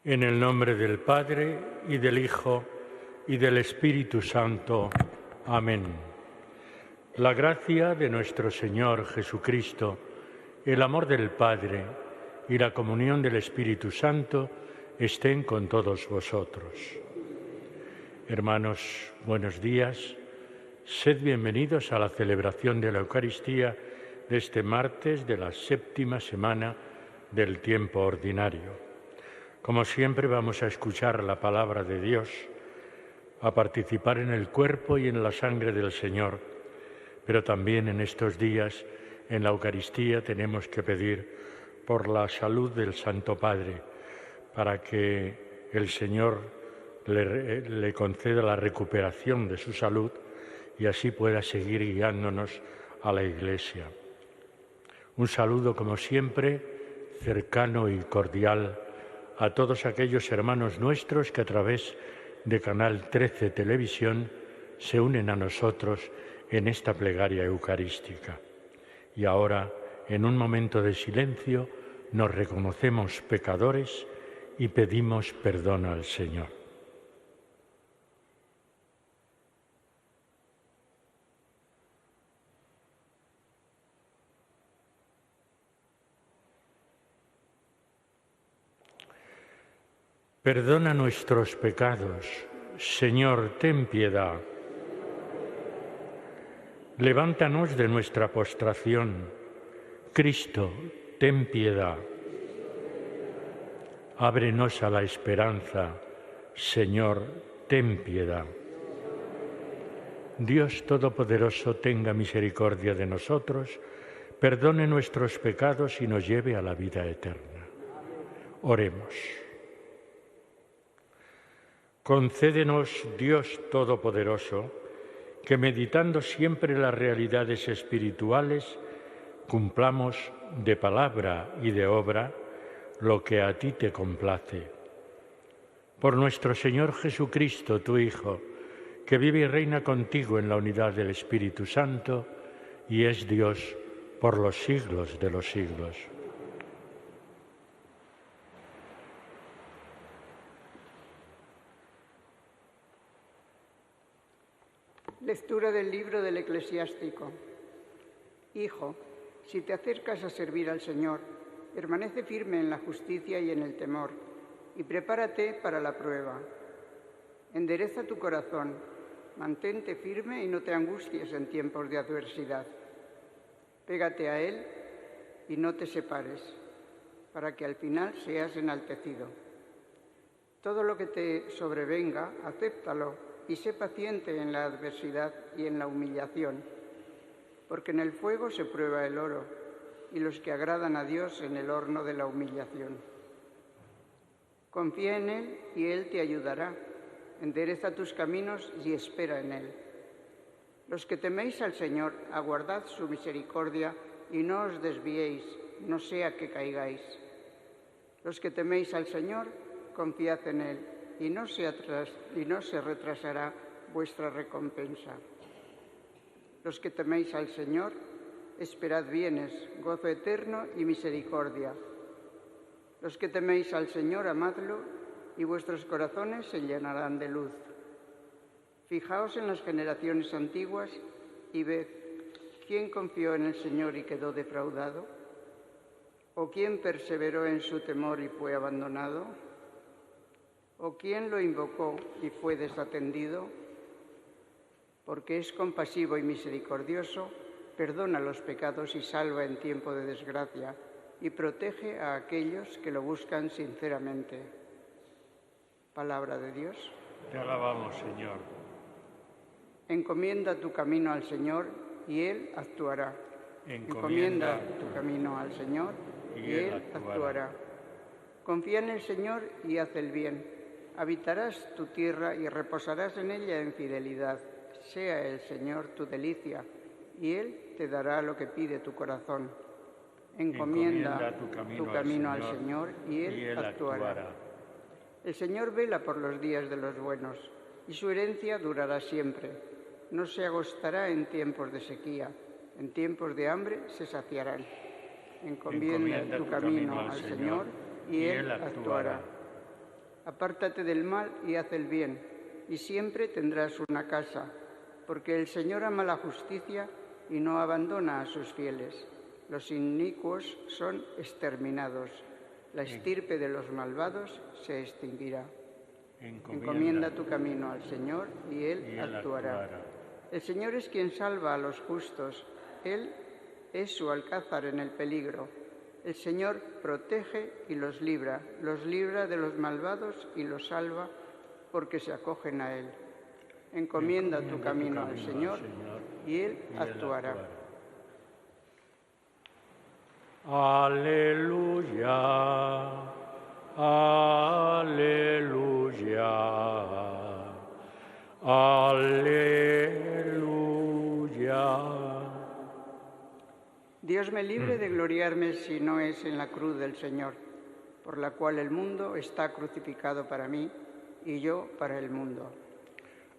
En el nombre del Padre, y del Hijo, y del Espíritu Santo. Amén. La gracia de nuestro Señor Jesucristo, el amor del Padre y la comunión del Espíritu Santo estén con todos vosotros. Hermanos, buenos días. Sed bienvenidos a la celebración de la Eucaristía de este martes de la séptima semana del tiempo ordinario. Como siempre vamos a escuchar la palabra de Dios, a participar en el cuerpo y en la sangre del Señor, pero también en estos días en la Eucaristía tenemos que pedir por la salud del Santo Padre, para que el Señor le conceda la recuperación de su salud y así pueda seguir guiándonos a la Iglesia. Un saludo, como siempre, cercano y cordial a todos aquellos hermanos nuestros que a través de Canal 13 Televisión se unen a nosotros en esta plegaria eucarística. Y ahora, en un momento de silencio, nos reconocemos pecadores y pedimos perdón al Señor. Perdona nuestros pecados, Señor, ten piedad. Levántanos de nuestra postración, Cristo, ten piedad. Ábrenos a la esperanza, Señor, ten piedad. Dios Todopoderoso tenga misericordia de nosotros, perdone nuestros pecados y nos lleve a la vida eterna. Oremos. Concédenos, Dios Todopoderoso, que meditando siempre las realidades espirituales, cumplamos de palabra y de obra lo que a ti te complace. Por nuestro Señor Jesucristo, tu Hijo, que vive y reina contigo en la unidad del Espíritu Santo y es Dios por los siglos de los siglos. Lectura del libro del Eclesiástico. Hijo, si te acercas a servir al Señor, permanece firme en la justicia y en el temor, y prepárate para la prueba. Endereza tu corazón, mantente firme y no te angusties en tiempos de adversidad. Pégate a Él y no te separes, para que al final seas enaltecido. Todo lo que te sobrevenga, acéptalo, y sé paciente en la adversidad y en la humillación, porque en el fuego se prueba el oro, y los que agradan a Dios en el horno de la humillación. Confía en Él y Él te ayudará. Endereza tus caminos y espera en Él. Los que teméis al Señor, aguardad su misericordia y no os desviéis, no sea que caigáis. Los que teméis al Señor, confiad en Él, y no se retrasará vuestra recompensa. Los que teméis al Señor, esperad bienes, gozo eterno y misericordia. Los que teméis al Señor, amadlo, y vuestros corazones se llenarán de luz. Fijaos en las generaciones antiguas y ved, ¿quién confió en el Señor y quedó defraudado? ¿O quién perseveró en su temor y fue abandonado? ¿O quién lo invocó y fue desatendido? Porque es compasivo y misericordioso, perdona los pecados y salva en tiempo de desgracia, y protege a aquellos que lo buscan sinceramente. Palabra de Dios. Te alabamos, Señor. Encomienda tu camino al Señor y Él actuará. Encomienda tu camino al Señor y Él actuará. Confía en el Señor y haz el bien. Habitarás tu tierra y reposarás en ella en fidelidad. Sea el Señor tu delicia, y Él te dará lo que pide tu corazón. Encomienda tu camino al Señor y Él actuará. El Señor vela por los días de los buenos, y su herencia durará siempre. No se agostará en tiempos de sequía, en tiempos de hambre se saciarán. Encomienda tu camino al Señor y Él actuará. Apártate del mal y haz el bien, y siempre tendrás una casa, porque el Señor ama la justicia y no abandona a sus fieles. Los inicuos son exterminados, la estirpe de los malvados se extinguirá. Encomienda tu camino al Señor y Él actuará. El Señor es quien salva a los justos, Él es su alcázar en el peligro. El Señor protege y los libra de los malvados y los salva porque se acogen a Él. Encomienda tu camino al Señor y Él actuará. Aleluya, aleluya, aleluya. Dios me libre de gloriarme si no es en la cruz del Señor, por la cual el mundo está crucificado para mí y yo para el mundo.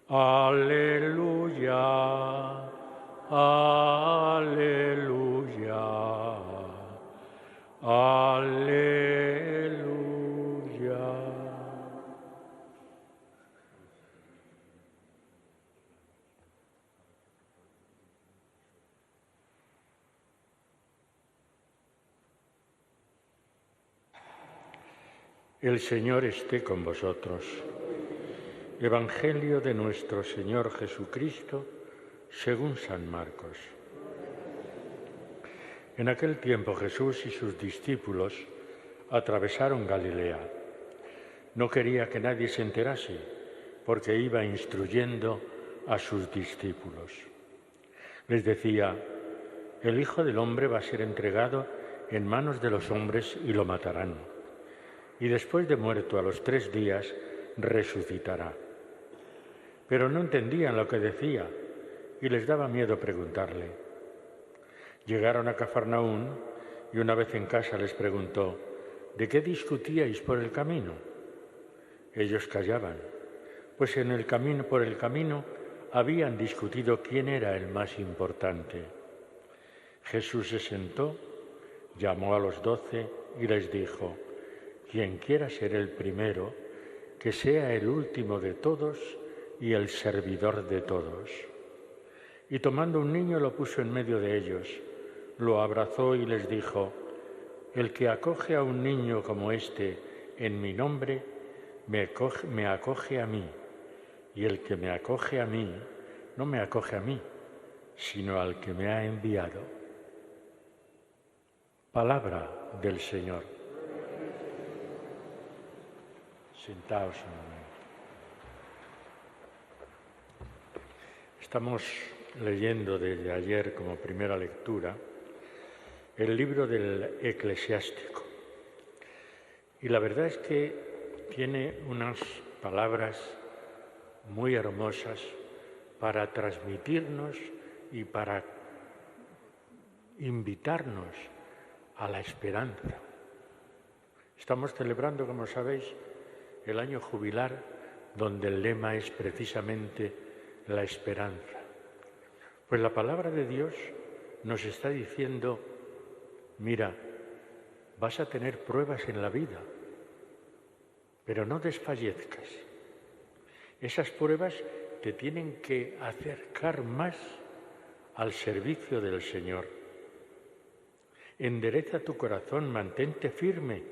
Aleluya, aleluya, aleluya. El Señor esté con vosotros. Evangelio de nuestro Señor Jesucristo según San Marcos. En aquel tiempo Jesús y sus discípulos atravesaron Galilea. No quería que nadie se enterase, porque iba instruyendo a sus discípulos. Les decía: el Hijo del Hombre va a ser entregado en manos de los hombres y lo matarán. Y después de muerto, a los 3 días, resucitará. Pero no entendían lo que decía y les daba miedo preguntarle. Llegaron a Cafarnaún y una vez en casa les preguntó: ¿de qué discutíais por el camino? Ellos callaban, pues por el camino habían discutido quién era el más importante. Jesús se sentó, llamó a los 12 y les dijo: quien quiera ser el primero, que sea el último de todos y el servidor de todos. Y tomando un niño lo puso en medio de ellos, lo abrazó y les dijo: el que acoge a un niño como este en mi nombre, me acoge a mí, y el que me acoge a mí, no me acoge a mí, sino al que me ha enviado. Palabra del Señor. Sentaos un momento. Estamos leyendo desde ayer como primera lectura el libro del Eclesiástico. Y la verdad es que tiene unas palabras muy hermosas para transmitirnos y para invitarnos a la esperanza. Estamos celebrando, como sabéis, el año jubilar, donde el lema es precisamente la esperanza. Pues la palabra de Dios nos está diciendo: mira, vas a tener pruebas en la vida, pero no desfallezcas. Esas pruebas te tienen que acercar más al servicio del Señor. Endereza tu corazón, mantente firme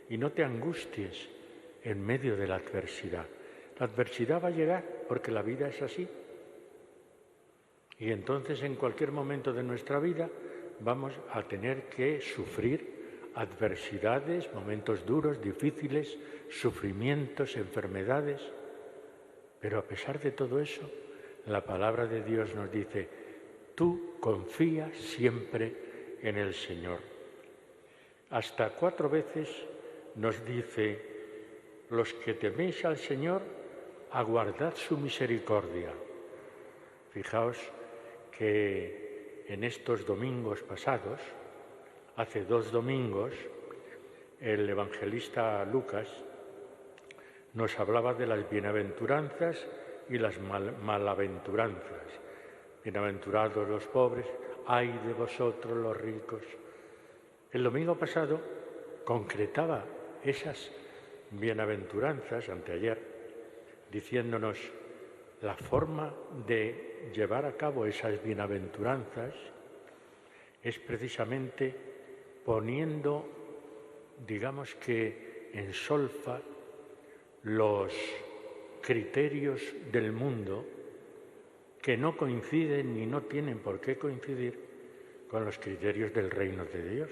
y no te angusties en medio de la adversidad. La adversidad va a llegar porque la vida es así. Y entonces en cualquier momento de nuestra vida vamos a tener que sufrir adversidades, momentos duros, difíciles, sufrimientos, enfermedades. Pero a pesar de todo eso, la palabra de Dios nos dice: tú confía siempre en el Señor. Hasta 4 veces nos dice: los que teméis al Señor, aguardad su misericordia. Fijaos que en estos domingos pasados, hace 2 domingos, el evangelista Lucas nos hablaba de las bienaventuranzas y las malaventuranzas. Bienaventurados los pobres, ay de vosotros los ricos. El domingo pasado concretaba esas bienaventuranzas, anteayer, diciéndonos la forma de llevar a cabo esas bienaventuranzas es precisamente poniendo, digamos que en solfa, los criterios del mundo que no coinciden ni no tienen por qué coincidir con los criterios del reino de Dios.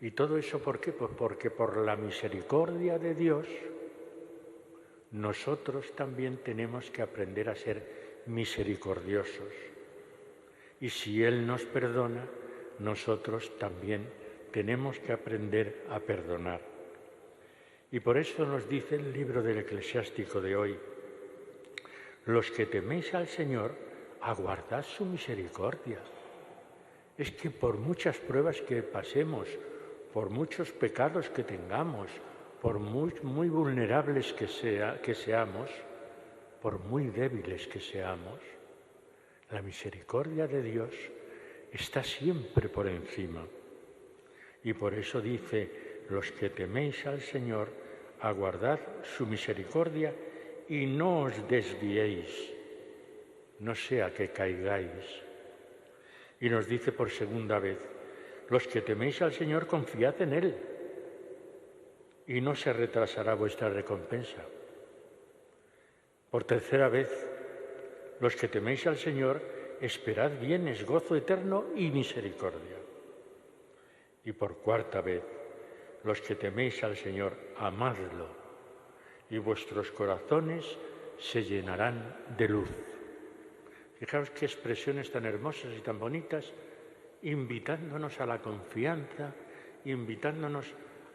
¿Y todo eso por qué? Pues porque por la misericordia de Dios nosotros también tenemos que aprender a ser misericordiosos. Y si Él nos perdona, nosotros también tenemos que aprender a perdonar. Y por eso nos dice el libro del Eclesiástico de hoy: los que teméis al Señor, aguardad su misericordia. Es que por muchas pruebas que pasemos, por muchos pecados que tengamos, por muy vulnerables que seamos, por muy débiles que seamos, la misericordia de Dios está siempre por encima. Y por eso dice: los que teméis al Señor, aguardad su misericordia y no os desviéis, no sea que caigáis. Y nos dice por segunda vez: los que teméis al Señor, confiad en Él y no se retrasará vuestra recompensa. Por tercera vez: los que teméis al Señor, esperad bienes, gozo eterno y misericordia. Y por cuarta vez: los que teméis al Señor, amadlo, y vuestros corazones se llenarán de luz. Fijaos qué expresiones tan hermosas y tan bonitas, invitándonos a la confianza, invitándonos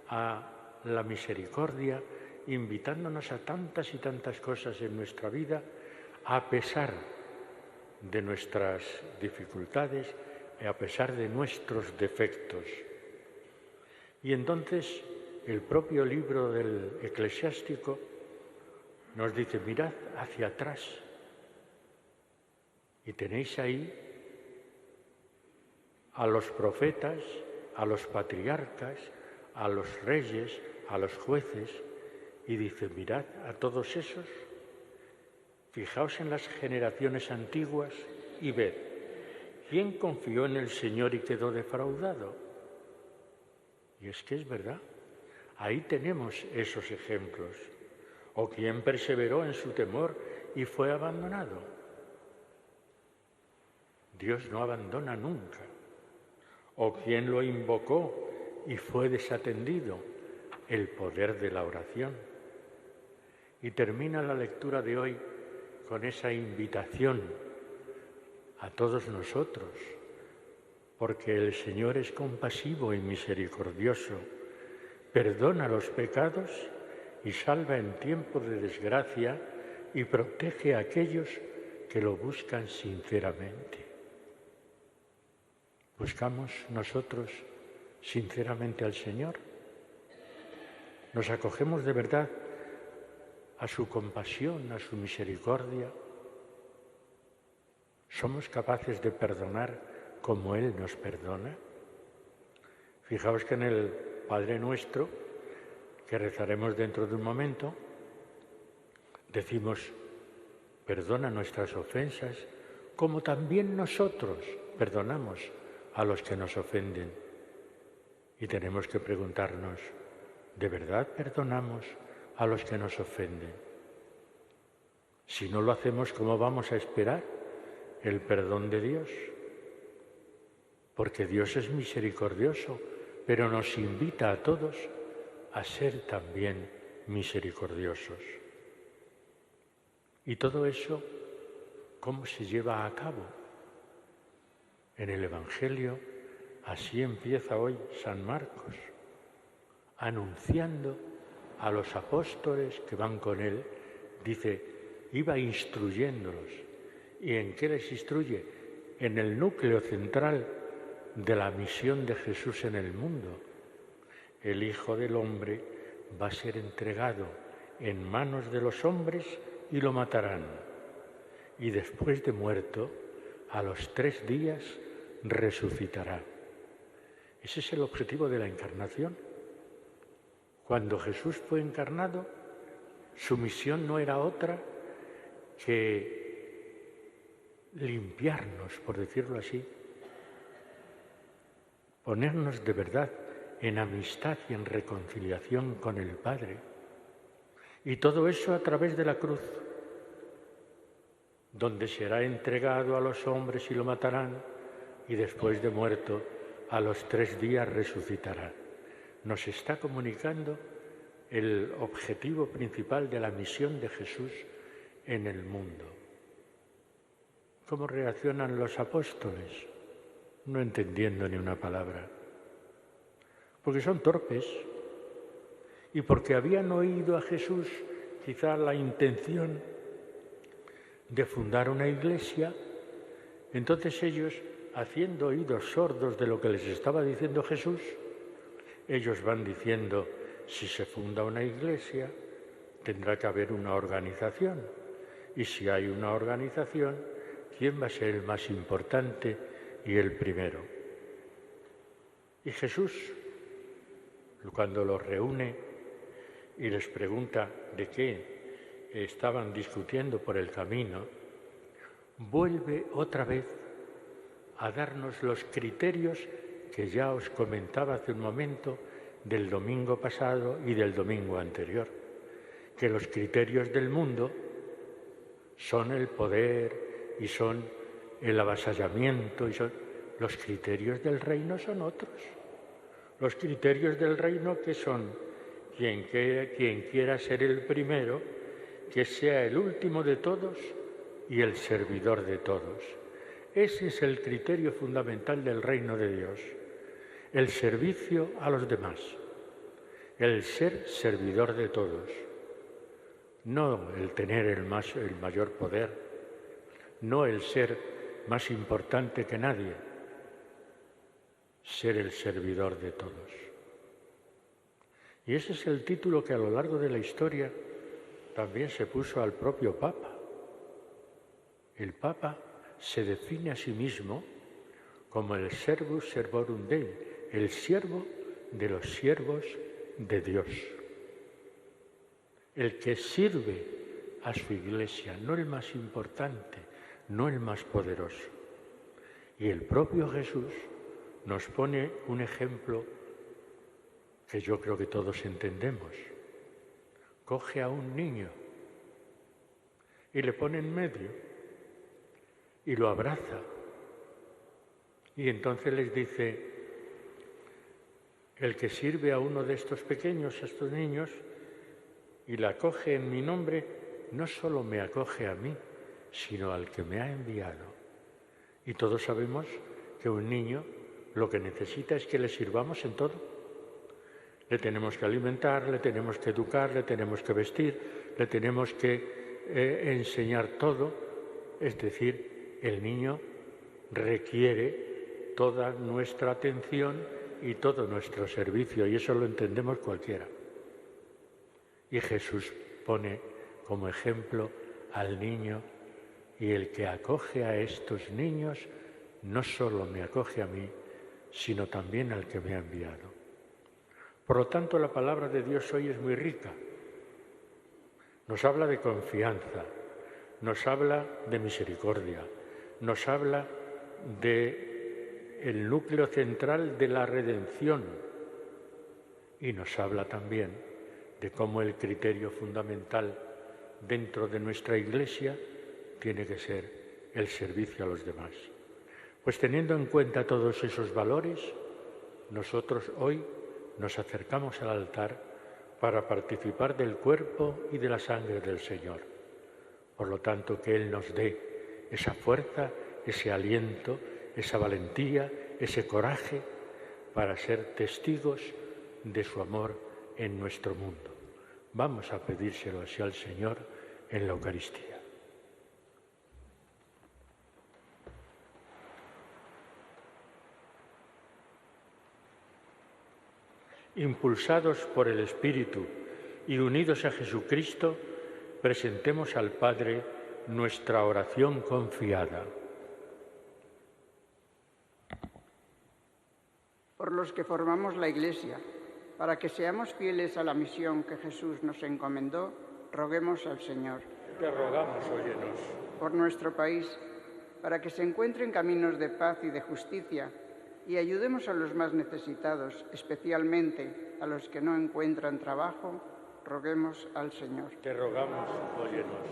a la misericordia, invitándonos a tantas y tantas cosas en nuestra vida, a pesar de nuestras dificultades y a pesar de nuestros defectos. Y entonces el propio libro del Eclesiástico nos dice: mirad hacia atrás y tenéis ahí a los profetas, a los patriarcas, a los reyes, a los jueces, y dice: mirad a todos esos, fijaos en las generaciones antiguas y ved, ¿quién confió en el Señor y quedó defraudado? Y es que es verdad, ahí tenemos esos ejemplos. ¿O quién perseveró en su temor y fue abandonado? Dios no abandona nunca. ¿O quién lo invocó y fue desatendido? El poder de la oración. Y termina la lectura de hoy con esa invitación a todos nosotros, porque el Señor es compasivo y misericordioso, perdona los pecados y salva en tiempo de desgracia y protege a aquellos que lo buscan sinceramente. ¿Buscamos nosotros sinceramente al Señor? ¿Nos acogemos de verdad a su compasión, a su misericordia? ¿Somos capaces de perdonar como Él nos perdona? Fijaos que en el Padre Nuestro, que rezaremos dentro de un momento, decimos: perdona nuestras ofensas, como también nosotros perdonamos a los que nos ofenden. Y tenemos que preguntarnos: ¿de verdad perdonamos a los que nos ofenden? Si no lo hacemos, ¿cómo vamos a esperar el perdón de Dios? Porque Dios es misericordioso, pero nos invita a todos a ser también misericordiosos. Y todo eso, ¿cómo se lleva a cabo? En el Evangelio, así empieza hoy San Marcos, anunciando a los apóstoles que van con él. Dice: iba instruyéndolos. ¿Y en qué les instruye? En el núcleo central de la misión de Jesús en el mundo. El Hijo del Hombre va a ser entregado en manos de los hombres y lo matarán. Y después de muerto, a los 3 días resucitará. Ese es el objetivo de la encarnación. Cuando Jesús fue encarnado, su misión no era otra que limpiarnos, por decirlo así, ponernos de verdad en amistad y en reconciliación con el Padre. Y todo eso a través de la cruz, donde será entregado a los hombres y lo matarán, y después de muerto, a los 3 días resucitará. Nos está comunicando el objetivo principal de la misión de Jesús en el mundo. ¿Cómo reaccionan los apóstoles? No entendiendo ni una palabra. Porque son torpes y porque habían oído a Jesús quizá la intención de fundar una iglesia, entonces ellos, haciendo oídos sordos de lo que les estaba diciendo Jesús, ellos van diciendo: si se funda una iglesia, tendrá que haber una organización. Y si hay una organización, ¿quién va a ser el más importante y el primero? Y Jesús, cuando los reúne y les pregunta de qué estaban discutiendo por el camino, vuelve otra vez a darnos los criterios que ya os comentaba hace un momento del domingo pasado y del domingo anterior, que los criterios del mundo son el poder y son el avasallamiento, y los criterios del reino son otros. Los criterios del reino, que son quien quiera ser el primero, que sea el último de todos y el servidor de todos. Ese es el criterio fundamental del reino de Dios. El servicio a los demás, el ser servidor de todos, no el tener el mayor poder, no el ser más importante que nadie, ser el servidor de todos. Y ese es el título que a lo largo de la historia también se puso al propio Papa. El Papa se define a sí mismo como el servus servorum Dei, el siervo de los siervos de Dios, el que sirve a su iglesia, no el más importante, no el más poderoso. Y el propio Jesús nos pone un ejemplo que yo creo que todos entendemos. Coge a un niño y le pone en medio y lo abraza. Y entonces les dice: el que sirve a uno de estos pequeños, a estos niños, y la acoge en mi nombre, no solo me acoge a mí, sino al que me ha enviado. Y todos sabemos que un niño lo que necesita es que le sirvamos en todo. Le tenemos que alimentar, le tenemos que educar, le tenemos que vestir, le tenemos que enseñar todo. Es decir, el niño requiere toda nuestra atención y todo nuestro servicio, y eso lo entendemos cualquiera. Y Jesús pone como ejemplo al niño, y el que acoge a estos niños no solo me acoge a mí, sino también al que me ha enviado. Por lo tanto, la palabra de Dios hoy es muy rica. Nos habla de confianza, nos habla de misericordia, nos habla del núcleo central de la redención y nos habla también de cómo el criterio fundamental dentro de nuestra Iglesia tiene que ser el servicio a los demás. Pues teniendo en cuenta todos esos valores, nosotros hoy nos acercamos al altar para participar del cuerpo y de la sangre del Señor. Por lo tanto, que Él nos dé esa fuerza, ese aliento, esa valentía, ese coraje para ser testigos de su amor en nuestro mundo. Vamos a pedírselo así al Señor en la Eucaristía. Impulsados por el Espíritu y unidos a Jesucristo, presentemos al Padre nuestra oración confiada. Por los que formamos la Iglesia, Para que seamos fieles a la misión que Jesús nos encomendó, roguemos al Señor. Te rogamos, óyenos. Por nuestro país, para que se encuentren caminos de paz y de justicia, y ayudemos a los más necesitados, especialmente a los que no encuentran trabajo, roguemos al Señor. Te rogamos, óyenos.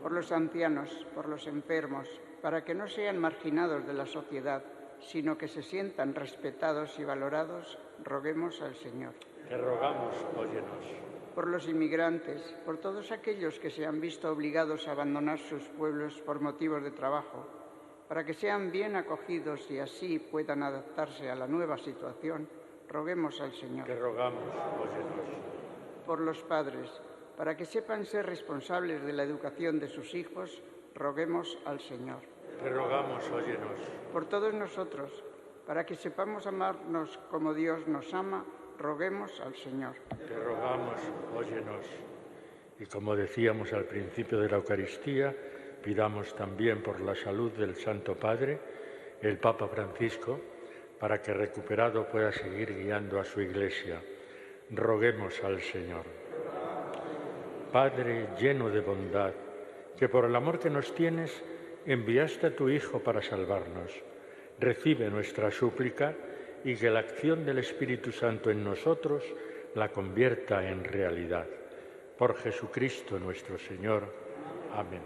Por los ancianos, por los enfermos, para que no sean marginados de la sociedad, sino que se sientan respetados y valorados, roguemos al Señor. Te rogamos, óyenos. Por los inmigrantes, por todos aquellos que se han visto obligados a abandonar sus pueblos por motivos de trabajo, para que sean bien acogidos y así puedan adaptarse a la nueva situación, roguemos al Señor. Te rogamos, óyenos. Por los padres, para que sepan ser responsables de la educación de sus hijos, roguemos al Señor. Te rogamos, óyenos. Por todos nosotros, para que sepamos amarnos como Dios nos ama, roguemos al Señor. Te rogamos, óyenos. Y como decíamos al principio de la Eucaristía, pidamos también por la salud del Santo Padre, el Papa Francisco, para que recuperado pueda seguir guiando a su Iglesia. Roguemos al Señor. Padre lleno de bondad, que por el amor que nos tienes enviaste a tu Hijo para salvarnos. Recibe nuestra súplica y que la acción del Espíritu Santo en nosotros la convierta en realidad. Por Jesucristo nuestro Señor. Amén.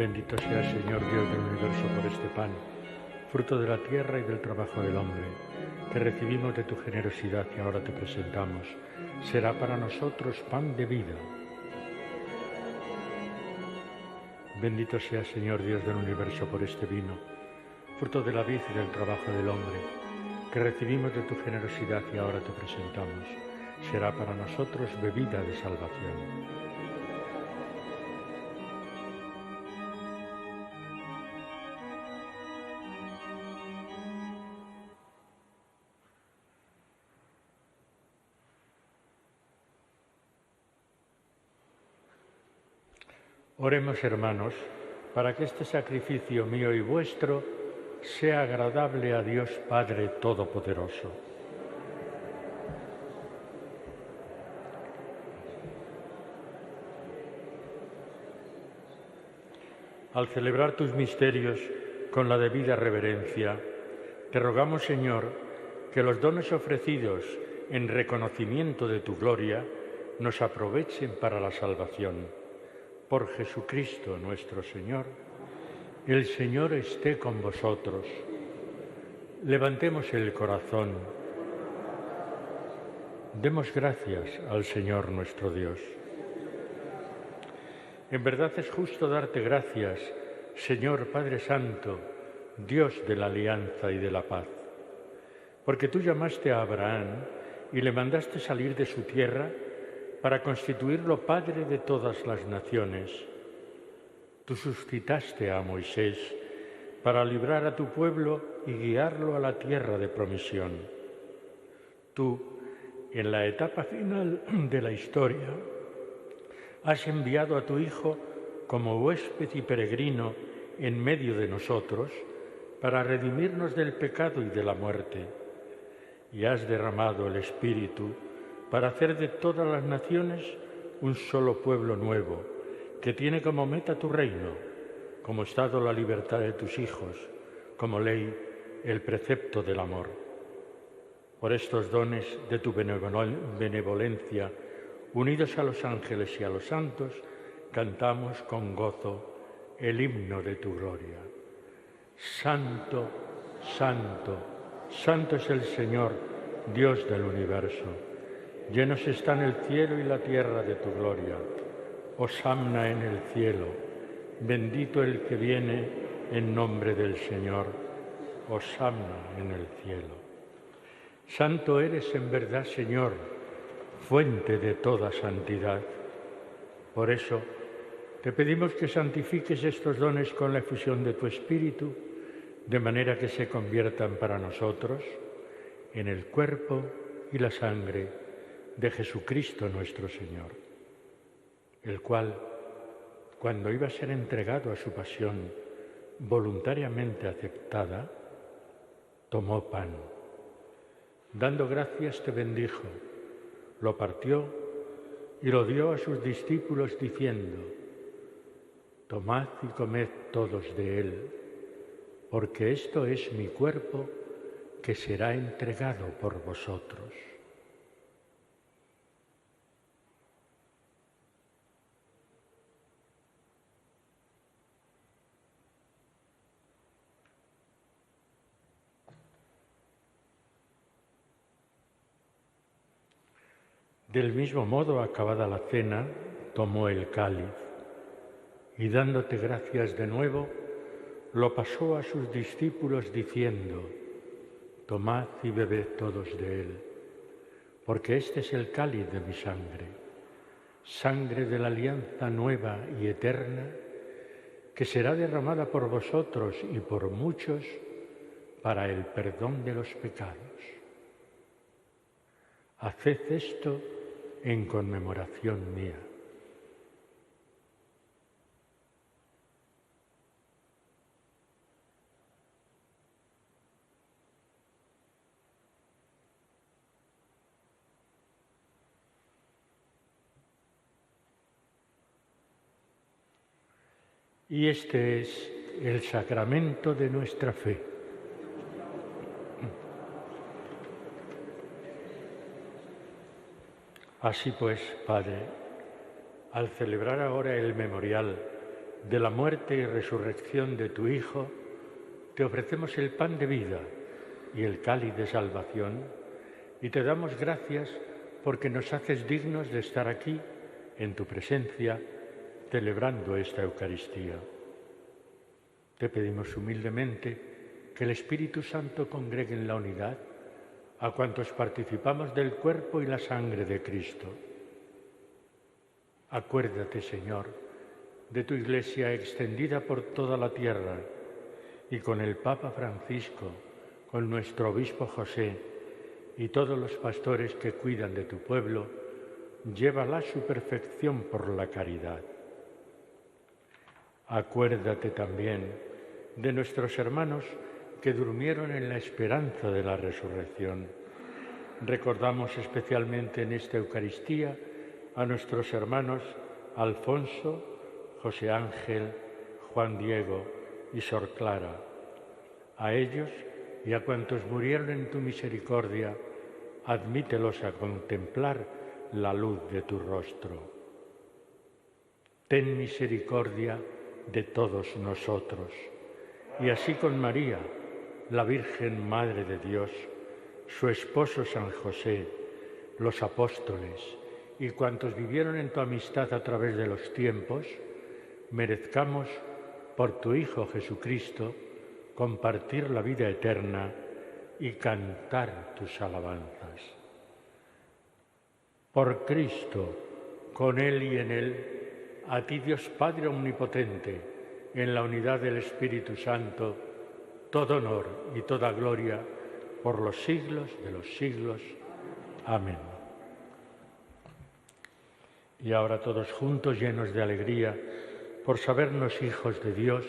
Bendito sea, Señor Dios del universo, por este pan, fruto de la tierra y del trabajo del hombre, que recibimos de tu generosidad y ahora te presentamos. Será para nosotros pan de vida. Bendito sea, Señor Dios del universo, por este vino, fruto de la vid y del trabajo del hombre, que recibimos de tu generosidad y ahora te presentamos. Será para nosotros bebida de salvación. Oremos, hermanos, para que este sacrificio mío y vuestro sea agradable a Dios Padre Todopoderoso. Al celebrar tus misterios con la debida reverencia, te rogamos, Señor, que los dones ofrecidos en reconocimiento de tu gloria nos aprovechen para la salvación. Por Jesucristo nuestro Señor. El Señor esté con vosotros. Levantemos el corazón. Demos gracias al Señor nuestro Dios. En verdad es justo darte gracias, Señor Padre Santo, Dios de la alianza y de la paz, porque tú llamaste a Abraham y le mandaste salir de su tierra para constituirlo Padre de todas las naciones. Tú suscitaste a Moisés para librar a tu pueblo y guiarlo a la tierra de promisión. Tú, en la etapa final de la historia, has enviado a tu Hijo como huésped y peregrino en medio de nosotros para redimirnos del pecado y de la muerte, y has derramado el Espíritu para hacer de todas las naciones un solo pueblo nuevo, que tiene como meta tu reino, como estado la libertad de tus hijos, como ley el precepto del amor. Por estos dones de tu benevolencia, unidos a los ángeles y a los santos, cantamos con gozo el himno de tu gloria. Santo, santo, santo es el Señor, Dios del universo. Llenos están el cielo y la tierra de tu gloria. Hosanna en el cielo. Bendito el que viene en nombre del Señor. Hosanna en el cielo. Santo eres en verdad, Señor, fuente de toda santidad. Por eso te pedimos que santifiques estos dones con la efusión de tu Espíritu, de manera que se conviertan para nosotros en el cuerpo y la sangre de Jesucristo nuestro Señor, el cual, cuando iba a ser entregado a su pasión voluntariamente aceptada, tomó pan. Dando gracias te bendijo, lo partió y lo dio a sus discípulos diciendo: tomad y comed todos de él, porque esto es mi cuerpo que será entregado por vosotros. Del mismo modo, acabada la cena, tomó el cáliz y, dándote gracias de nuevo, lo pasó a sus discípulos diciendo: tomad y bebed todos de él, porque este es el cáliz de mi sangre, sangre de la alianza nueva y eterna, que será derramada por vosotros y por muchos para el perdón de los pecados. Haced esto en conmemoración mía. Y este es el sacramento de nuestra fe. Así pues, Padre, al celebrar ahora el memorial de la muerte y resurrección de tu Hijo, te ofrecemos el pan de vida y el cáliz de salvación, y te damos gracias porque nos haces dignos de estar aquí, en tu presencia, celebrando esta Eucaristía. Te pedimos humildemente que el Espíritu Santo congregue en la unidad a cuantos participamos del cuerpo y la sangre de Cristo. Acuérdate, Señor, de tu Iglesia extendida por toda la tierra y con el Papa Francisco, con nuestro Obispo José y todos los pastores que cuidan de tu pueblo, llévala a su perfección por la caridad. Acuérdate también de nuestros hermanos que durmieron en la esperanza de la resurrección. Recordamos especialmente en esta Eucaristía a nuestros hermanos Alfonso, José Ángel, Juan Diego y Sor Clara. A ellos y a cuantos murieron en tu misericordia, admítelos a contemplar la luz de tu rostro. Ten misericordia de todos nosotros, y así con María, la Virgen Madre de Dios, su esposo San José, los apóstoles y cuantos vivieron en tu amistad a través de los tiempos, merezcamos, por tu Hijo Jesucristo, compartir la vida eterna y cantar tus alabanzas. Por Cristo, con Él y en Él, a ti Dios Padre Omnipotente, en la unidad del Espíritu Santo, todo honor y toda gloria por los siglos de los siglos. Amén. Y ahora todos juntos, llenos de alegría, por sabernos hijos de Dios,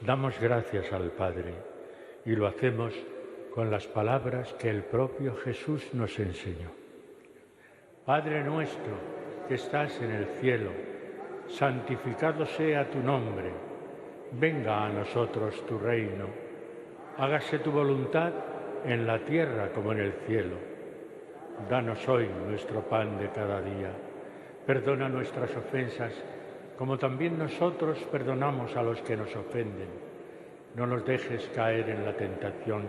damos gracias al Padre y lo hacemos con las palabras que el propio Jesús nos enseñó. Padre nuestro que estás en el cielo, santificado sea tu nombre, venga a nosotros tu reino, hágase tu voluntad en la tierra como en el cielo. Danos hoy nuestro pan de cada día, perdona nuestras ofensas, como también nosotros perdonamos a los que nos ofenden. No nos dejes caer en la tentación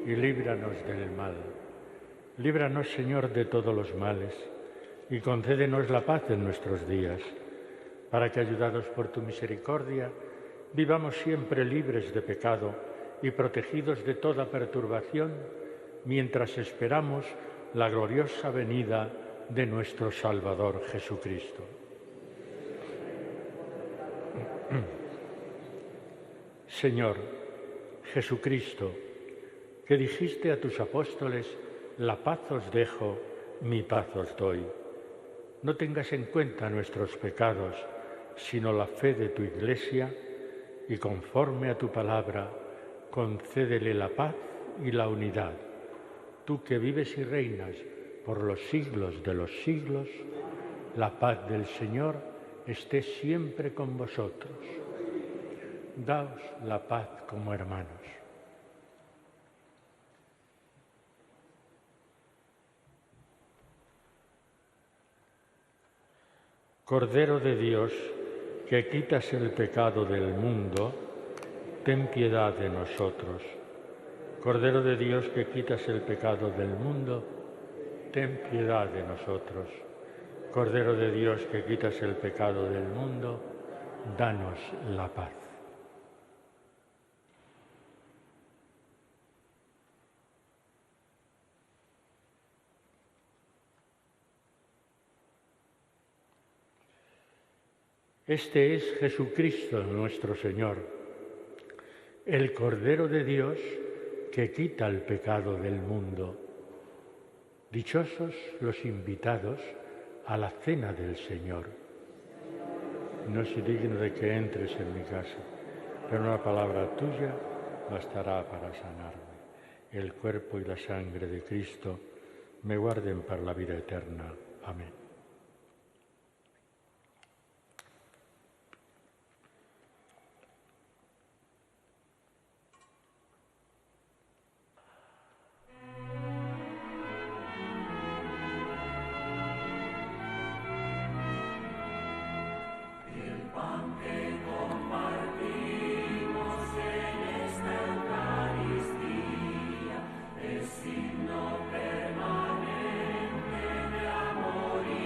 y líbranos del mal. Líbranos, Señor, de todos los males y concédenos la paz en nuestros días, para que, ayudados por tu misericordia, vivamos siempre libres de pecado y protegidos de toda perturbación, mientras esperamos la gloriosa venida de nuestro Salvador Jesucristo. Señor Jesucristo, que dijiste a tus apóstoles: la paz os dejo, mi paz os doy. No tengas en cuenta nuestros pecados, sino la fe de tu Iglesia, y conforme a tu palabra, concédele la paz y la unidad. Tú que vives y reinas por los siglos de los siglos, la paz del Señor esté siempre con vosotros. Daos la paz como hermanos. Cordero de Dios, que quitas el pecado del mundo, ten piedad de nosotros. Cordero de Dios, que quitas el pecado del mundo, ten piedad de nosotros. Cordero de Dios, que quitas el pecado del mundo, danos la paz. Este es Jesucristo nuestro Señor, el Cordero de Dios que quita el pecado del mundo. Dichosos los invitados a la cena del Señor. No soy digno de que entres en mi casa, pero una palabra tuya bastará para sanarme. El cuerpo y la sangre de Cristo me guarden para la vida eterna. Amén. Signo permanente de amor y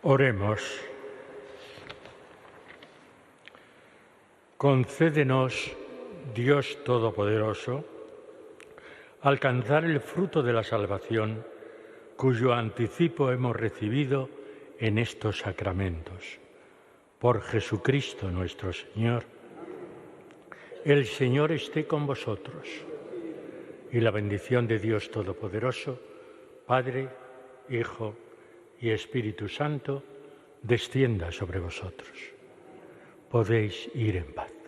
Oremos. Concédenos, Dios Todopoderoso, alcanzar el fruto de la salvación, cuyo anticipo hemos recibido en estos sacramentos. Por Jesucristo nuestro Señor. El Señor esté con vosotros, y la bendición de Dios Todopoderoso, Padre, Hijo y Espíritu Santo, descienda sobre vosotros. Podéis ir en paz.